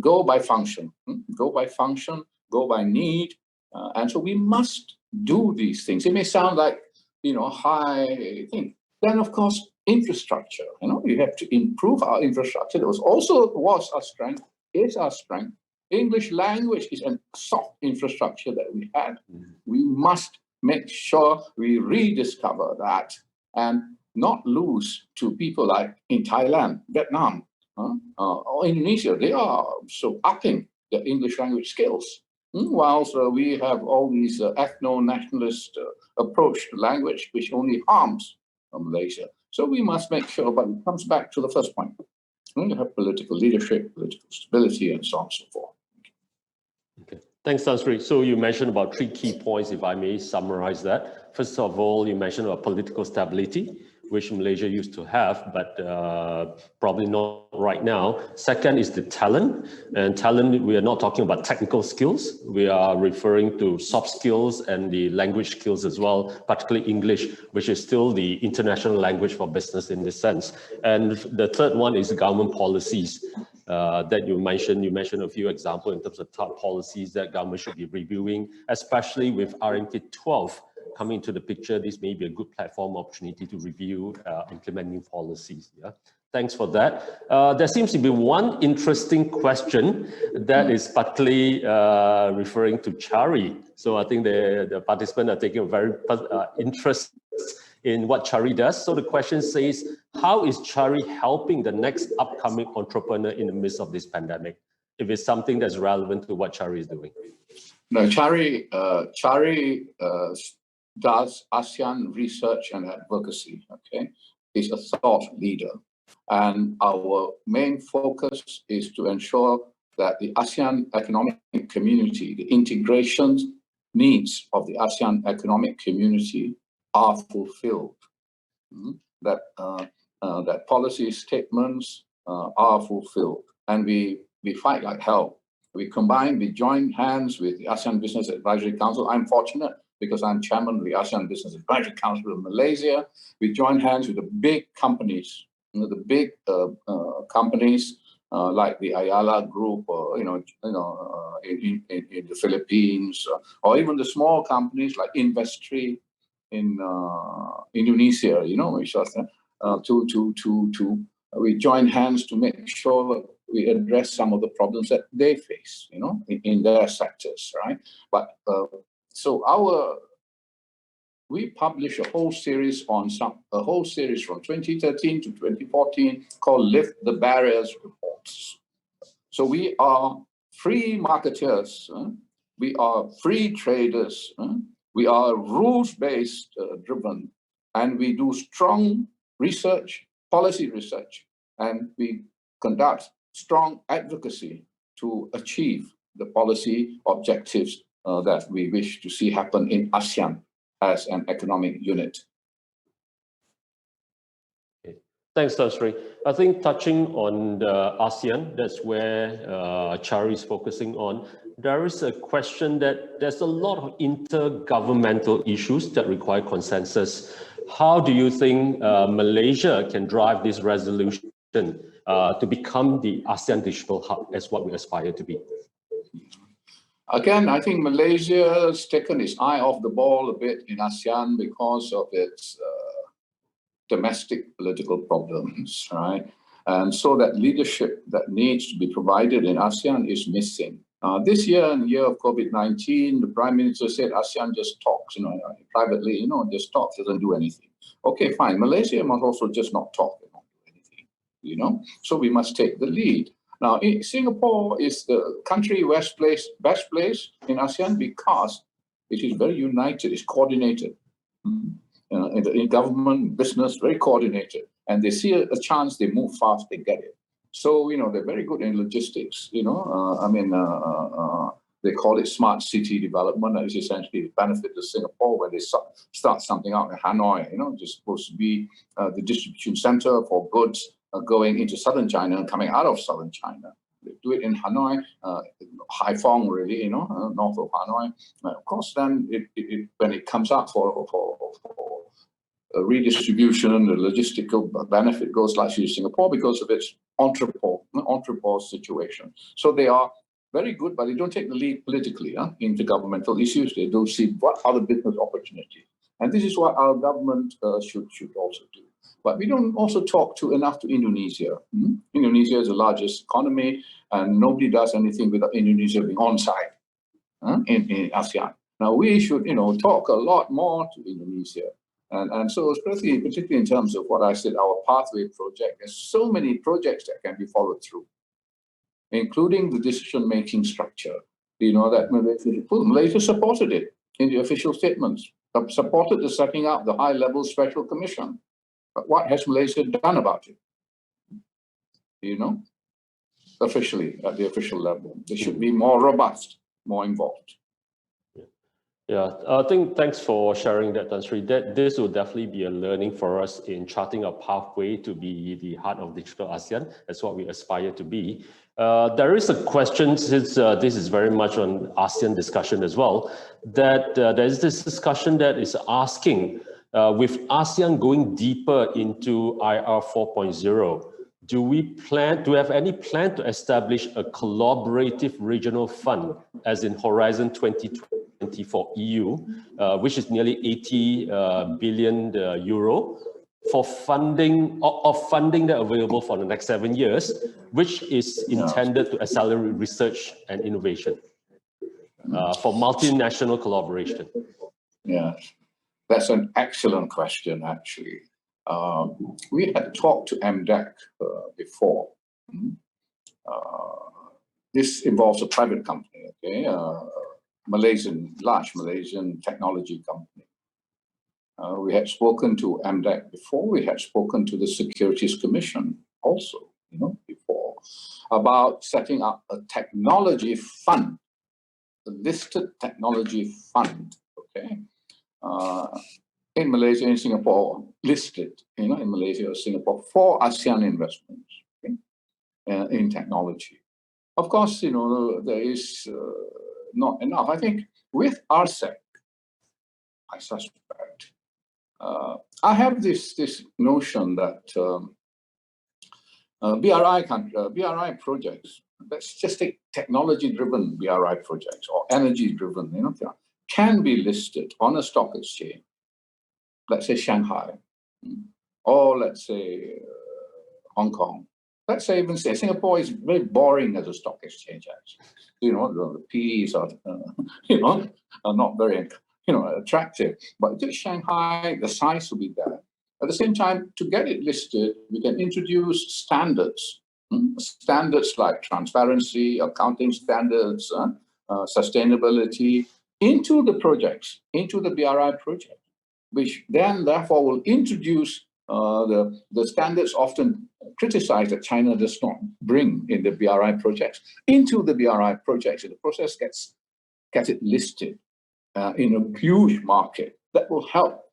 Go by function, go by function, go by need, and so we must do these things. It may sound like high thing. Then of course infrastructure. You have to improve our infrastructure. That was our strength. Is our strength. English language is a soft infrastructure that we had. We must make sure we rediscover that and not lose to people like in Thailand, Vietnam, or Indonesia. They are so upping their English language skills. Whilst we have all these ethno-nationalist approach to language, which only harms Malaysia. So we must make sure, but it comes back to the first point. We have political leadership, political stability, and so on and so forth. Okay. Thanks, Tan Sri. So you mentioned about 3 key points, if I may summarize that. First of all, you mentioned about political stability, which Malaysia used to have, but probably not right now. Second is the talent. And talent, we are not talking about technical skills. We are referring to soft skills and the language skills as well, particularly English, which is still the international language for business in this sense. And the third one is government policies. That you mentioned a few examples in terms of top policies that government should be reviewing, especially with RMK 12 coming into the picture. This may be a good platform opportunity to review implementing policies. Yeah, thanks for that. There seems to be one interesting question that is partly referring to CARI. So I think the participants are taking a very interest in what CARI does. So the question says, how is CARI helping the next upcoming entrepreneur in the midst of this pandemic? If it's something that's relevant to what CARI is doing. No, CARI does ASEAN research and advocacy, okay? It's a thought leader. And our main focus is to ensure that the ASEAN economic community, the integration needs of the ASEAN economic community are fulfilled. That policy statements are fulfilled, and we fight like hell. We join hands with the ASEAN Business Advisory Council. I'm fortunate because I'm chairman of the ASEAN Business Advisory Council of Malaysia. We join hands with the big companies, companies like the Ayala Group, in the Philippines, or even the small companies like Investry in Indonesia, which was we join hands to make sure we address some of the problems that they face, in their sectors, right? But we publish a whole series from 2013 to 2014 called Lift the Barriers Reports. So we are free marketers, we are free traders, we are rules-based driven, and we do strong research, policy research, and we conduct strong advocacy to achieve the policy objectives that we wish to see happen in ASEAN as an economic unit. Okay. Thanks, Tan Sri. I think touching on the ASEAN, that's where CARI is focusing on. There is a question that there's a lot of intergovernmental issues that require consensus. how do you think Malaysia can drive this resolution to become the ASEAN digital hub as what we aspire to be? Again, I think Malaysia has taken its eye off the ball a bit in ASEAN because of its domestic political problems, right? And so that leadership that needs to be provided in ASEAN is missing. This year, in the year of COVID-19, the Prime Minister said ASEAN just talks, privately, just talks, doesn't do anything. Okay, fine. Malaysia must also just not talk and not do anything, So we must take the lead. Now, Singapore is the country best place in ASEAN because it is very united, it's coordinated. In government, business, very coordinated. And they see a chance, they move fast, they get it. So, they're very good in logistics, they call it smart city development. That is essentially the benefit to Singapore when they start something out in Hanoi, just supposed to be the distribution center for goods going into southern China and coming out of southern China. They do it in Hanoi, Haiphong, really, north of Hanoi. Of course, then when it comes out for redistribution, the logistical benefit goes largely to Singapore because of its entrepôt situation. So they are very good, but they don't take the lead politically into governmental issues. They don't see what other business opportunities. And this is what our government should also do. But we don't also talk enough to Indonesia. Indonesia is the largest economy, and nobody does anything without Indonesia being on site in ASEAN. Now, we should, talk a lot more to Indonesia. And so, particularly in terms of what I said, our pathway project, there's so many projects that can be followed through, including the decision-making structure. That Malaysia supported it in the official statements, supported the setting up the high-level special commission. But what has Malaysia done about it? Officially, at the official level. They should be more robust, more involved. Yeah, I think thanks for sharing that, Tan Sri. This will definitely be a learning for us in charting a pathway to be the heart of digital ASEAN. That's what we aspire to be. There is a question, since this is very much on ASEAN discussion as well, that there's this discussion that is asking, with ASEAN going deeper into IR 4.0, do we have any plan to establish a collaborative regional fund, as in Horizon 2020 for EU, which is nearly 80 billion euro for funding that available for the next 7 years, which is intended to accelerate research and innovation for multinational collaboration? Yeah, that's an excellent question, actually. We had talked to MDEC before. This involves a private company, okay? Large Malaysian technology company. We had spoken to MDEC before. We had spoken to the Securities Commission also, before, about setting up a technology fund, a listed technology fund, okay? In Malaysia and Singapore, listed, in Malaysia or Singapore, for ASEAN investments, okay? In technology. Of course, there is not enough. I think with RCEP, I suspect, I have this notion that BRI projects, let's just take technology-driven BRI projects or energy-driven, can be listed on a stock exchange. Let's say Shanghai, or let's say Hong Kong. Let's say even say Singapore is very boring as a stock exchange, actually. The PEs are, are not very, attractive. But just Shanghai, the size will be there. At the same time, to get it listed, we can introduce standards. Standards like transparency, accounting standards, sustainability into the projects, into the BRI project, which then therefore will introduce the standards often criticized that China does not bring in the BRI projects into the BRI projects. And the process gets it listed in a huge market that will help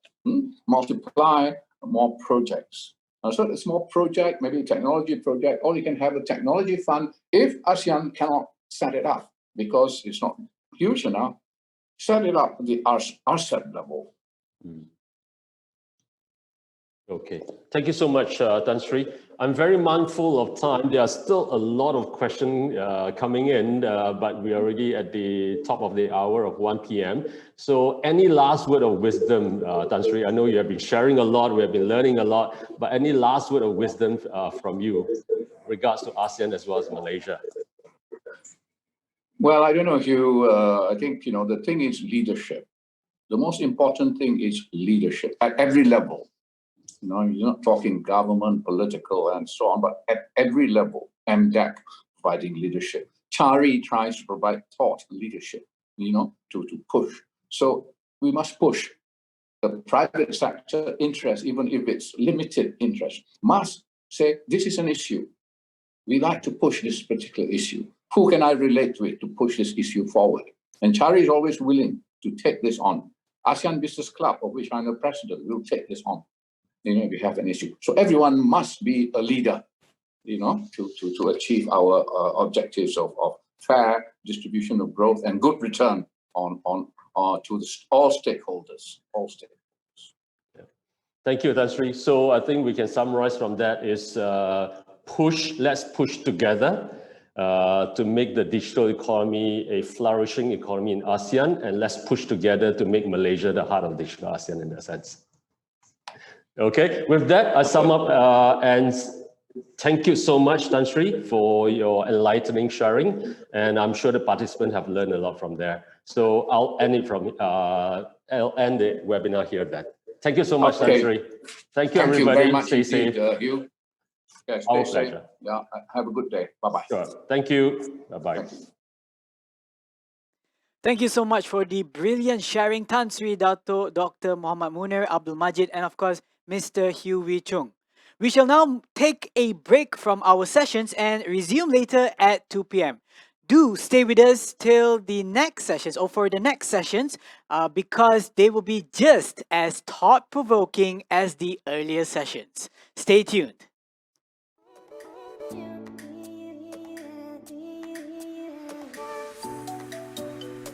multiply more projects. So it's more project, maybe a technology project, or you can have a technology fund if ASEAN cannot set it up because it's not huge enough. Set it up at the RCEP level. Okay, thank you so much, Tan Sri. I'm very mindful of time. There are still a lot of questions coming in, but we're already at the top of the hour of 1 p.m. So any last word of wisdom, Tan Sri? I know you have been sharing a lot, we have been learning a lot, but any last word of wisdom from you regards to ASEAN as well as Malaysia? Well, I don't know if you, I think, the thing is leadership. The most important thing is leadership at every level. You're not talking government, political, and so on, but at every level, MDEC providing leadership. CARI tries to provide thought leadership, to push. So we must push. The private sector interest, even if it's limited interest, must say, this is an issue. We like to push this particular issue. Who can I relate to it to push this issue forward? And CARI is always willing to take this on. ASEAN Business Club, of which I'm the president, will take this on. We have an issue. So everyone must be a leader, to achieve our objectives of fair distribution of growth and good return on to all stakeholders. Yeah. Thank you, Tan Sri. So I think we can summarize from that is let's push together to make the digital economy a flourishing economy in ASEAN, and let's push together to make Malaysia the heart of digital ASEAN in that sense. Okay, with that, I sum up and thank you so much, Tan Sri, for your enlightening sharing. And I'm sure the participants have learned a lot from there. So I'll end the webinar here then. Thank you so much, Tan Sri. Thank you, everybody. Thank you very much Stay indeed, safe. Hugh. Yeah, stay Our safe. pleasure. Yeah, have a good day. Bye-bye. Sure. Thank you. Bye-bye. Thank you so much for the brilliant sharing, Tan Sri, Dato, Dr. Muhammad Munir, Abdul Majid, and of course, Mr. Hugh Wee Choong. We shall now take a break from our sessions and resume later at 2 p.m. Do stay with us till the next sessions or for the next sessions because they will be just as thought-provoking as the earlier sessions. Stay tuned.